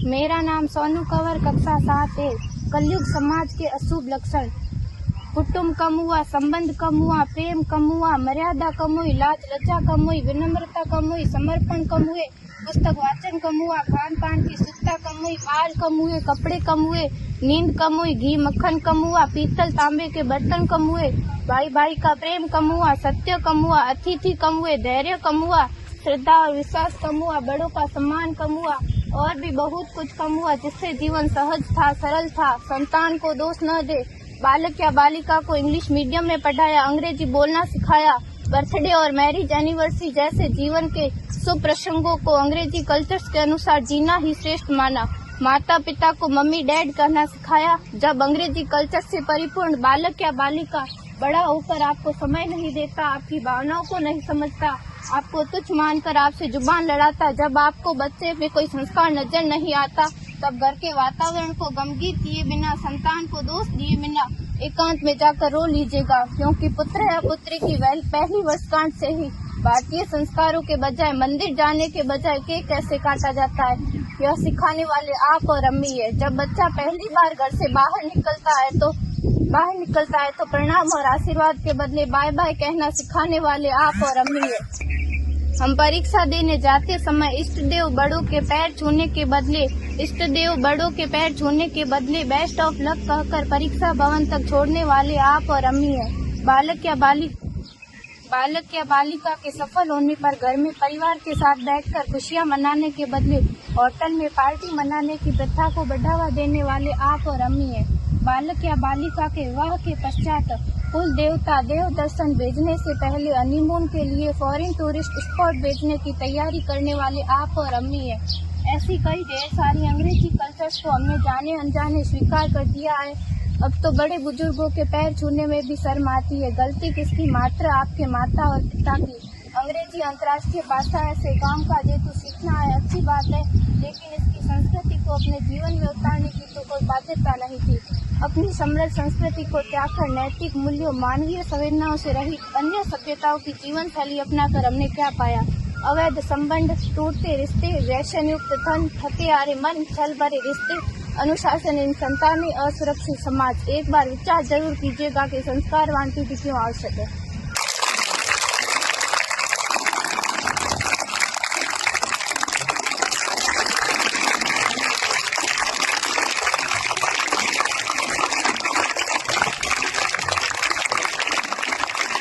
मेरा नाम सोनू कंवर, कक्षा 7 है। कलयुग समाज के अशुभ लक्षण। कुटुंब कम हुआ, संबंध कम हुआ, प्रेम कम हुआ, मर्यादा कम हुई, लाज लज्जा कम हुई, विनम्रता कम हुई, समर्पण कम हुए, पुस्तक वाचन कम हुआ, खान पान की शुद्धता कम हुई, बाल कम हुए, कपड़े कम हुए, नींद कम हुई, घी मक्खन कम हुआ, पीतल तांबे के बर्तन कम हुए, भाई भाई का प्रेम कम हुआ, सत्य कम हुआ, अतिथि कम हुए, धैर्य कम हुआ, श्रद्धा और विश्वास कम हुआ, बड़ों का सम्मान कम हुआ और भी बहुत कुछ कम हुआ, जिससे जीवन सहज था, सरल था। संतान को दोष न दे। बालक या बालिका को इंग्लिश मीडियम में पढ़ाया, अंग्रेजी बोलना सिखाया, बर्थडे और मैरिज एनिवर्सरी जैसे जीवन के शुभ प्रसंगों को अंग्रेजी कल्चर्स के अनुसार जीना ही श्रेष्ठ माना। माता पिता को मम्मी डैड कहना सिखाया। जब अंग्रेजी कल्चर से परिपूर्ण बालक या बालिका बड़ा होकर आपको समय नहीं देता, आपकी भावनाओं को नहीं समझता, आपको तुच्छ मानकर आपसे जुबान लड़ाता, जब आपको बच्चे में कोई संस्कार नजर नहीं आता, तब घर के वातावरण को गमगीन किए बिना, संतान को दोष दिए बिना एकांत में जाकर रो लीजिएगा, क्योंकि पुत्र या पुत्री की पहली वर्षगांठ से ही भारतीय संस्कारों के बजाय, मंदिर जाने के बजाय केक कैसे काटा जाता है, यह सिखाने वाले आप और अम्मी है। जब बच्चा पहली बार घर से बाहर निकलता है तो प्रणाम और आशीर्वाद के बदले बाय बाय कहना सिखाने वाले आप और अम्मी है। हम परीक्षा देने जाते समय इष्ट देव बड़ों के पैर छूने के बदले बेस्ट ऑफ लक कहकर परीक्षा भवन तक छोड़ने वाले आप और अम्मी है। बालक या बालिका के सफल होने पर घर में परिवार के साथ बैठकर खुशियां मनाने के बदले होटल में पार्टी मनाने की प्रथा को बढ़ावा देने वाले आप और अम्मी है। बालक या बालिका के विवाह के पश्चात कुल देवता देव दर्शन भेजने से पहले हनीमून के लिए फॉरेन टूरिस्ट स्पॉट भेजने की तैयारी करने वाले आप और अम्मी है। ऐसी कई ढेर सारी अंग्रेजी कल्चर्स को हमने जाने अनजाने स्वीकार कर दिया है। अब तो बड़े बुजुर्गों के पैर छूने में भी शर्म आती है। गलती किसकी? मात्र आपके माता और पिता की। अंग्रेजी अंतर्राष्ट्रीय भाषा है, से काम काज हेतु सीखना है, अच्छी बात है, लेकिन इसकी संस्कृति को अपने जीवन में उतारने की तो कोई बाध्यता नहीं थी। अपनी समृद्ध संस्कृति को त्याग कर नैतिक मूल्यों, मानवीय संवेदनाओं से रहित अन्य सभ्यताओं की जीवन शैली अपनाकर हमने क्या पाया? अवैध संबंध, टूटते रिश्ते, व्यसन युक्त धन, थके हारे मन, छल भरे रिश्ते, अनुशासनहीन संतानें, असुरक्षित समाज। एक बार विचार जरूर कीजिएगा कि संस्कारवान पीढ़ी क्यों आवश्यक है।